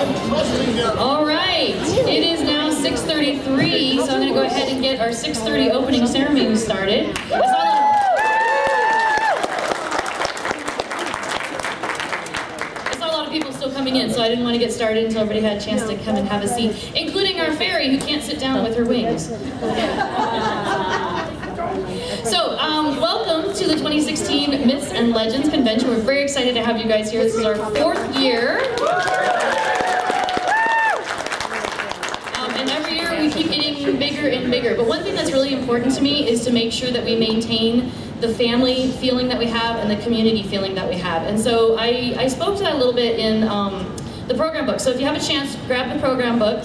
All right, it is now 6:33, so I'm going to go ahead and get our 6:30 opening ceremony started. I saw a lot of people still coming in, so I didn't want to get started until everybody had a chance to come and have a seat, including our fairy who can't sit down with her wings. So, welcome to the 2016 Myths and Legends Convention. We're very excited to have you guys here. This is our 4th year. And every year we keep getting bigger and bigger. But one thing that's really important to me is to make sure that we maintain the family feeling that we have and the community feeling that we have. And so I spoke to that a little bit in the program book. So if you have a chance, grab the program book.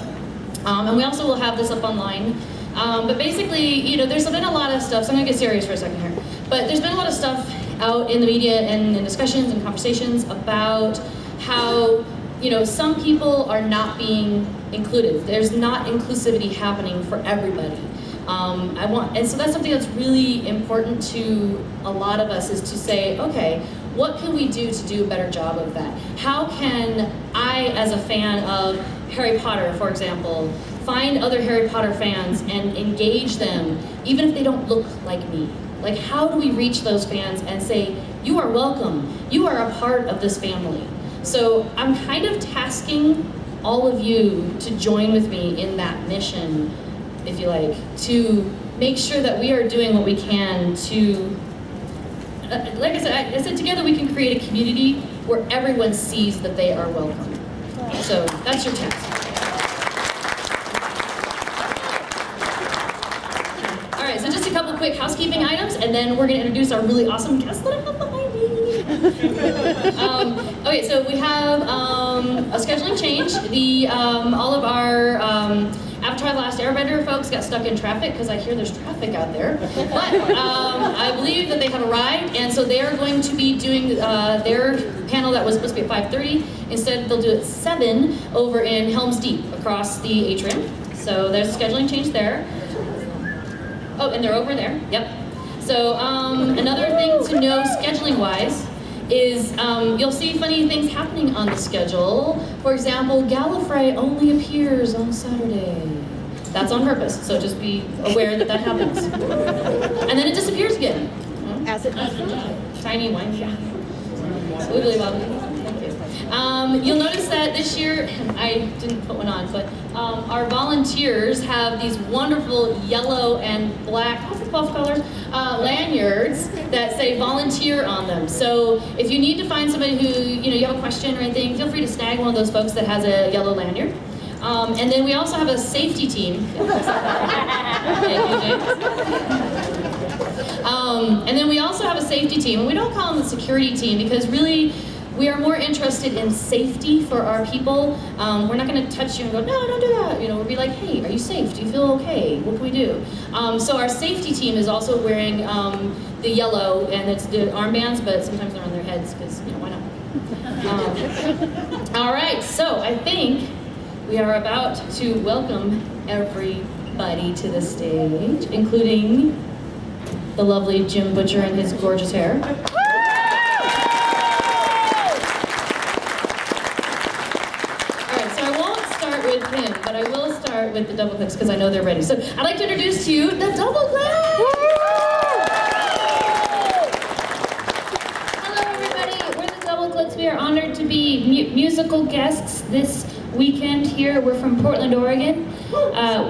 And we also will have this up online. But basically, you know, there's been a lot of stuff, so I'm gonna get serious for a second here. But there's been a lot of stuff out in the media and in discussions and conversations about how, you know, some people are not being included. There's not inclusivity happening for everybody. And so that's something that's really important to a lot of us, is to say, okay, what can we do to do a better job of that? How can I, as a fan of Harry Potter, for example, find other Harry Potter fans and engage them, even if they don't look like me? Like, how do we reach those fans and say, you are welcome, you are a part of this family? So I'm kind of tasking all of you to join with me in that mission, if you like, to make sure that we are doing what we can to, like I said, together we can create a community where everyone sees that they are welcome. So that's your task. All right, so just a couple quick housekeeping items, and then we're going to introduce our really awesome guest that I have behind me. Okay, so we have a scheduling change. All of our Avatar: The Last Airbender folks got stuck in traffic, because I hear there's traffic out there. But I believe that they have arrived, and so they are going to be doing their panel that was supposed to be at 5:30. Instead, they'll do it at 7 over in Helm's Deep across the atrium. So there's a scheduling change there. Oh, and they're over there. Yep. So another thing to know scheduling-wise is you'll see funny things happening on the schedule. For example, Gallifrey only appears on Saturday. That's on purpose, so just be aware that that happens. And then it disappears again. As it does. Tiny wine. Wiggly wobbly. Thank you. You'll notice that this year, I didn't put one on, but our volunteers have these wonderful yellow and black, what's the 12 colors? Lanyards that say volunteer on them. So if you need to find somebody who, you have a question or anything, feel free to snag one of those folks that has a yellow lanyard. And then we also have a safety team. Thank you, James. And then we also have a safety team, and we don't call them the security team because really we are more interested in safety for our people. We're not going to touch you and go, no, don't do that. We'll be like, hey, are you safe? Do you feel okay? What can we do? So our safety team is also wearing the yellow, and it's the armbands, but sometimes they're on their heads because, why not? All right, so I think we are about to welcome everybody to the stage, including the lovely Jim Butcher and his gorgeous hair. With him, but I will start with the double clicks because I know they're ready. So I'd like to introduce to you the double clicks. Hello everybody, we're the double clicks. We are honored to be musical guests this weekend here. We're from Portland, Oregon.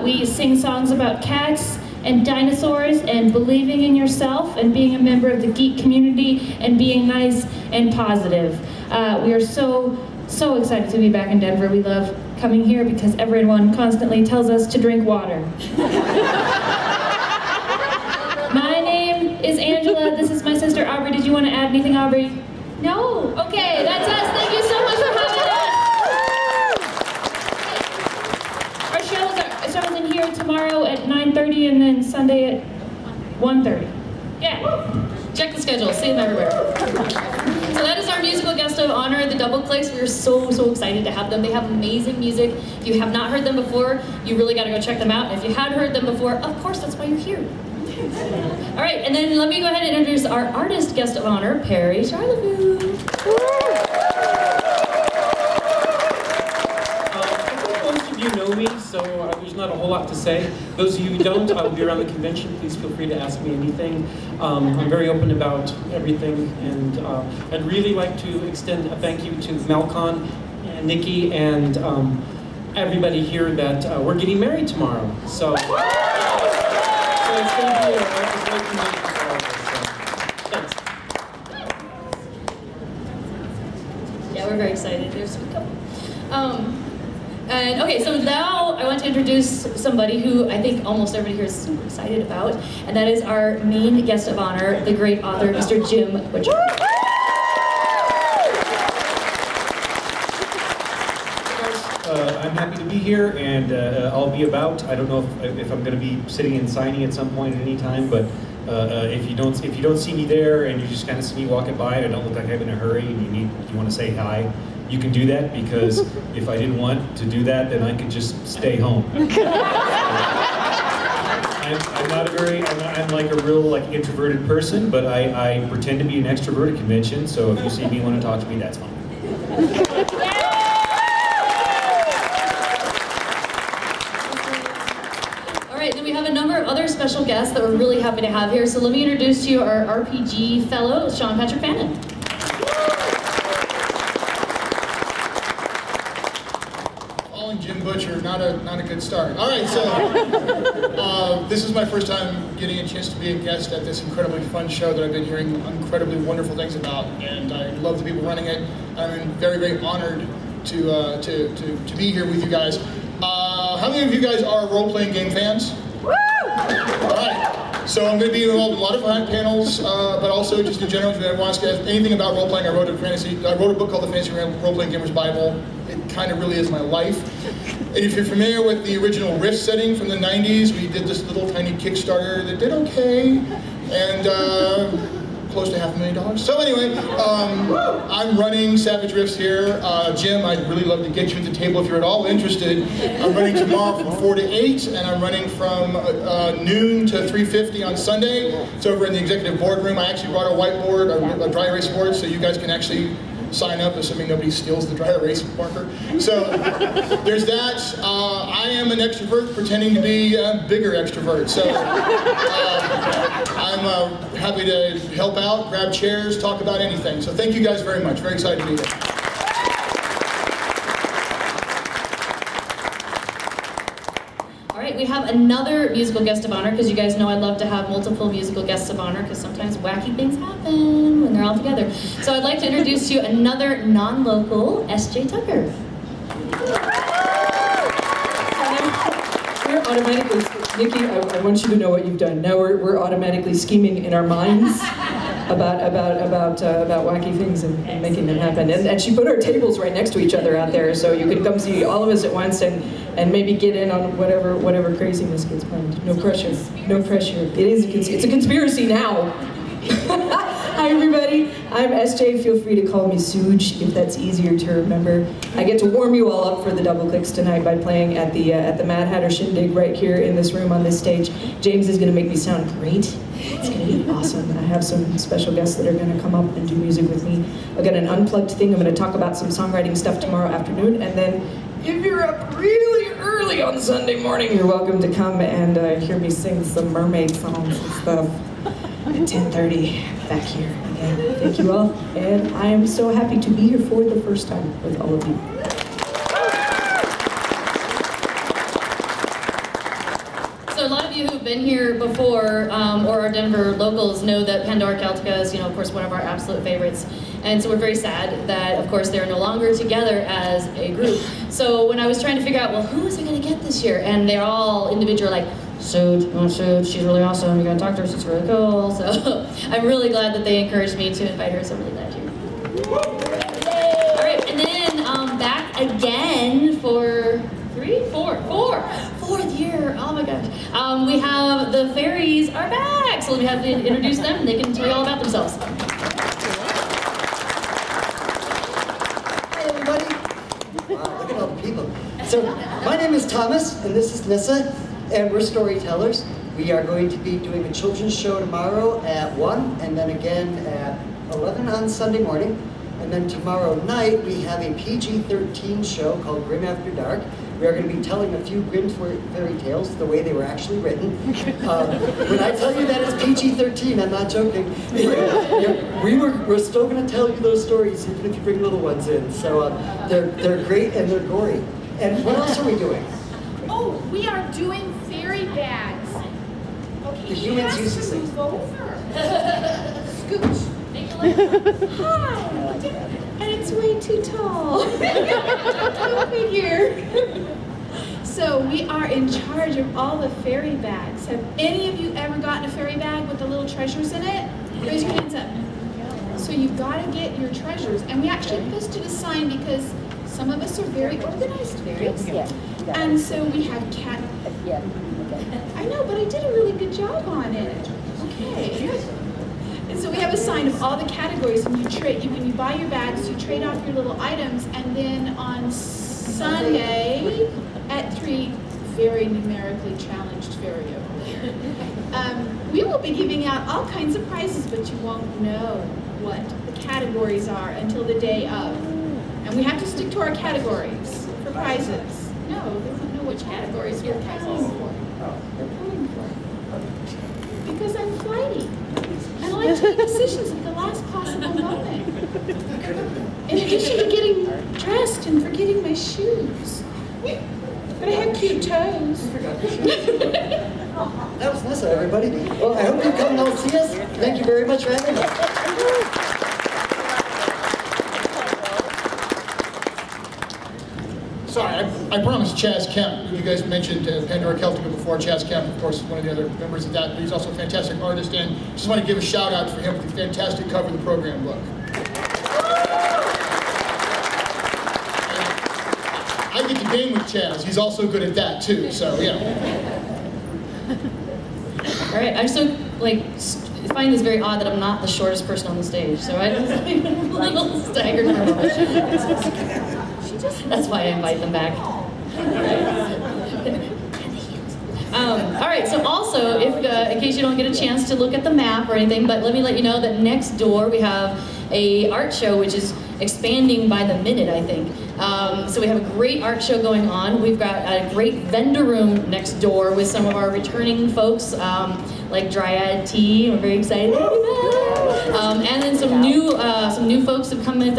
We sing songs about cats and dinosaurs and believing in yourself and being a member of the geek community and being nice and positive. We are so excited to be back in Denver. We love coming here because everyone constantly tells us to drink water. My name is Angela. This is my sister Aubrey. Did you want to add anything, Aubrey? No? Okay, that's us. Thank you so much for having us. Our shows in here tomorrow at 9:30 and then Sunday at 1:30. Yeah. Check the schedule. See them everywhere. So that is our musical guest of honor, the Double Clicks. We're so excited to have them. They have amazing music. If you have not heard them before, you really got to go check them out. And if you had heard them before, of course, that's why you're here. All right, and then let me go ahead and introduce our artist guest of honor, Perry Charleville. you know me, so there's not a whole lot to say. Those of you who don't, I will be around the convention. Please feel free to ask me anything. I'm very open about everything, and I'd really like to extend a thank you to MALCon and Nikki and everybody here that we're getting married tomorrow. So it's going to be a great convention for all of us. So, thanks. Yeah, we're very excited. There's a couple. And okay, so now I want to introduce somebody who I think almost everybody here is super excited about, and that is our main guest of honor, the great author, Mr. Jim Butcher. I'm happy to be here, and I'll be about. I don't know if I'm going to be sitting and signing at some point at any time, but if you don't see me there and you just kind of see me walking by and I don't look like I'm in a hurry and you want to say hi, you can do that, because if I didn't want to do that, then I could just stay home. I'm like a real introverted person, but I pretend to be an extrovert at convention. So if you see me and want to talk to me, that's fine. Then we have a number of other special guests that we're really happy to have here. So let me introduce to you our RPG fellow, Sean Patrick Fannin. Calling Jim Butcher, not a good start. All right, so this is my first time getting a chance to be a guest at this incredibly fun show that I've been hearing incredibly wonderful things about, and I love the people running it. I'm very, very honored to be here with you guys. How many of you guys are role-playing game fans? Woo! All right. So I'm going to be involved in a lot of panels, but also just in general, if you want to ask anything about role-playing, I wrote a book called The Fantasy Role-Playing Gamer's Bible. It kind of really is my life. And if you're familiar with the original Rift setting from the 90s, we did this little tiny Kickstarter that did okay, and close to $500,000. So anyway, I'm running Savage Rifts here. Jim, I'd really love to get you at the table if you're at all interested. I'm running tomorrow from 4 to 8, and I'm running from noon to 3:50 on Sunday. It's over in the executive boardroom. I actually brought a whiteboard, a dry erase board, so you guys can actually sign up, assuming nobody steals the dry erase marker. So there's that. I am an extrovert pretending to be a bigger extrovert. So I'm happy to help out, grab chairs, talk about anything. So thank you guys very much. Very excited to be here. All right, we have another musical guest of honor, because you guys know I love to have multiple musical guests of honor, because sometimes wacky things happen when they're all together. So I'd like to introduce to you another non-local, S.J. Tucker. We're automatically, Nikki, I want you to know what you've done. Now we're automatically scheming in our minds about wacky things and making them happen. And she put our tables right next to each other out there, so you can come see all of us at once and maybe get in on whatever craziness gets planned. No pressure. No pressure. It's a conspiracy now. Hi everybody, I'm SJ. Feel free to call me Suj if that's easier to remember. I get to warm you all up for the double clicks tonight by playing at the Mad Hatter Shindig right here in this room on this stage. James is going to make me sound great. It's going to be awesome. I have some special guests that are going to come up and do music with me. I've got an unplugged thing. I'm going to talk about some songwriting stuff tomorrow afternoon, and then if you're up really early on Sunday morning, you're welcome to come and hear me sing some mermaid songs and stuff at 10:30 back here again. Thank you all, and I am so happy to be here for the first time with all of you. So a lot of you who've been here before, or are Denver locals, know that Pandora Celtica is, of course, one of our absolute favorites. And so we're very sad that, of course, they're no longer together as a group. So when I was trying to figure out, well, who is I going to get this year? And they're all individual, like, Sude, she's really awesome, you gotta talk to her, she's really cool. So I'm really glad that they encouraged me to invite her, so I'm really glad you're here. All right, and then back again for fourth year, oh my gosh. We have the fairies are back, so let me have them introduce them and they can tell you all about themselves. Hi everybody. Wow, look at all the people. So my name is Thomas and this is Nissa. And we're storytellers. We are going to be doing a children's show tomorrow at 1 and then again at 11 on Sunday morning. And then tomorrow night, we have a PG-13 show called Grim After Dark. We are going to be telling a few Grimm fairy tales the way they were actually written. When I tell you that it's PG-13, I'm not joking. We're still going to tell you those stories even if you bring little ones in. So they're great and they're gory. And what else are we doing? Oh, we are doing fairy bags. Okay, The humans use these things. move over. Scooch. Hi. And it's way too tall. Go figure. So we are in charge of all the fairy bags. Have any of you ever gotten a fairy bag with the little treasures in it? Raise your hands up. So you've got to get your treasures. And we actually posted a sign because some of us are very organized fairies. And so we have cat. I know, but I did a really good job on it. Okay. And so we have a sign of all the categories, and you trade. When you buy your bags, you trade off your little items, and then on Sunday at 3, very numerically challenged fairy over there. We will be giving out all kinds of prizes, but you won't know what the categories are until the day of. And we have to stick to our categories for prizes. No, they won't know which categories you're pulling for. They're pulling for. Because I'm flighty. And I like to make decisions at the last possible moment. In addition to getting dressed and forgetting my shoes. But I have cute toes. That was Nessa, everybody. Well, I hope you come and all see us. Thank you very much for having us. Sorry, I promised Chaz Kemp. You guys mentioned Pandora Celtica before. Chaz Kemp, of course, is one of the other members of that, but he's also a fantastic artist, and just want to give a shout out for him with the fantastic cover of the program book. I get to game with Chaz. He's also good at that too, so yeah. All right, I'm so find this very odd that I'm not the shortest person on the stage, so I'm a little staggered. That's why I invite them back. All right, so also, if in case you don't get a chance to look at the map or anything, but let me let you know that next door we have a art show which is expanding by the minute, I think. So we have a great art show going on. We've got a great vendor room next door with some of our returning folks, like Dryad Tea. We're very excited to have you back. And then some new folks have come in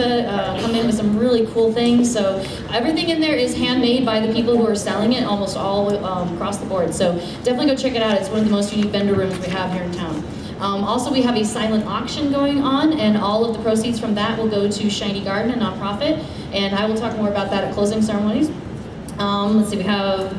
with some really cool things. So everything in there is handmade by the people who are selling it, almost all across the board. So definitely go check it out. It's one of the most unique vendor rooms we have here in town. Also, we have a silent auction going on, and all of the proceeds from that will go to Shiny Garden, a nonprofit, and I will talk more about that at closing ceremonies. Let's see, we have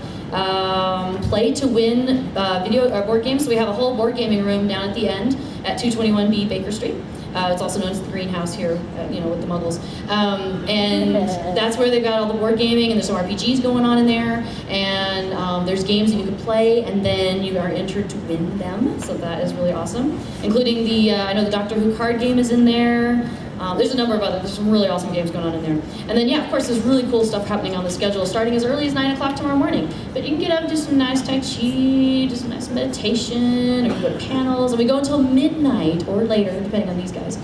play to win board games. So we have a whole board gaming room down at the end at 221B Baker Street. It's also known as the greenhouse here, with the Muggles. And that's where they've got all the board gaming, and there's some RPGs going on in there, and there's games that you can play, and then you are entered to win them, so that is really awesome. Including I know the Doctor Who card game is in there. There's a number of there's some really awesome games going on in there. And then, yeah, of course, there's really cool stuff happening on the schedule, starting as early as 9 o'clock tomorrow morning. But you can get up and do some nice Tai Chi, do some nice meditation, or you go to panels, and we go until midnight or later, depending on these guys.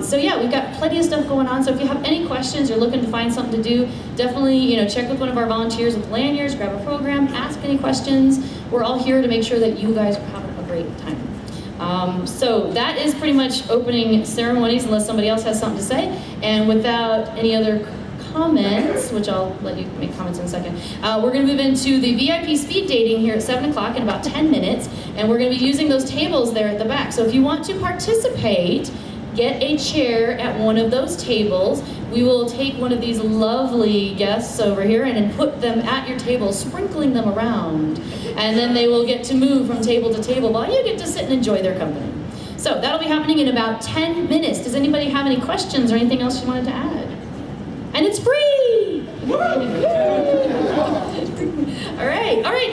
So yeah, we've got plenty of stuff going on. So if you have any questions, you're looking to find something to do, definitely, check with one of our volunteers with lanyards, grab a program, ask any questions. We're all here to make sure that you guys are having a great time. So that is pretty much opening ceremonies, unless somebody else has something to say. And without any other comments, which I'll let you make comments in a second, we're going to move into the VIP speed dating here at 7 o'clock in about 10 minutes. And we're going to be using those tables there at the back. So if you want to participate, get a chair at one of those tables. We will take one of these lovely guests over here and put them at your table, sprinkling them around. And then they will get to move from table to table while you get to sit and enjoy their company. So that'll be happening in about 10 minutes. Does anybody have any questions or anything else you wanted to add? And it's free! All right,